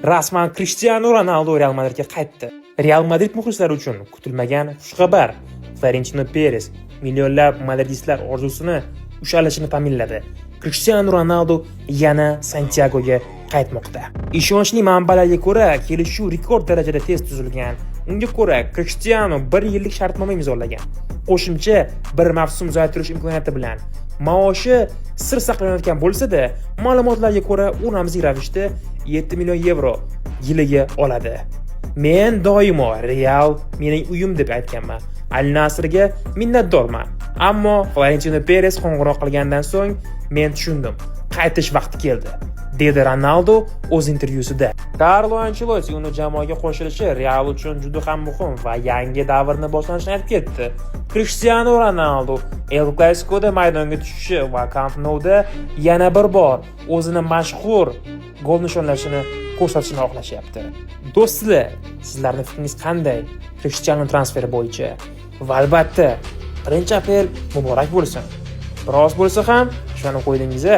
Rasman Cristiano Ronaldo Real Madridga qaytdi. Real Madrid muxlislari uchun kutilmagan xushxabar. Florentino Perez millionlab madridistlar orzusini ushalishini ta'minladi. Cristiano Ronaldo yana Santiagoga qaytmoqda. Ishonchli manbalarga ko'ra, kelishuv rekord darajada tez tuzilgan. Unga ko'ra, Cristiano 1 yillik shartnoma imzolagan. Qo'shimcha 1 mavsum uzaytirish imkoniyati bilan. Maoshi sir saqlanayotgan bo'lsa-da, ma'lumotlarga ko'ra, u ramziy ravishda 7 million yevro yiliga oladi. Men doimo Real mening uyim deb aytganman. Al Nasrga minnatdorman. Ammo Florentino Perez qo'ng'iroq qilgandan so'ng men tushundim. Qaytish vaqti keldi, dedi Ronaldo o'z intervyusida. Carlo Ancelotti uni jamoaga qo'shilishi Real uchun juda ham muhim va yangi davrni boshlanishini aytib ketdi. Cristiano Ronaldo El Clasico'da maydonga tushishi va Camp Nou'da yana bir bor o'zini mashhur gol nishonlashini ko'rsatishni xohlashyapti. Do'stlar, sizlarning fikringiz qanday Cristiano transferi bo'yicha? Va albatta, 1 aprel muborak bo'lsin. Biroz bo'lsa ham ishonib qo'ydingiz-a.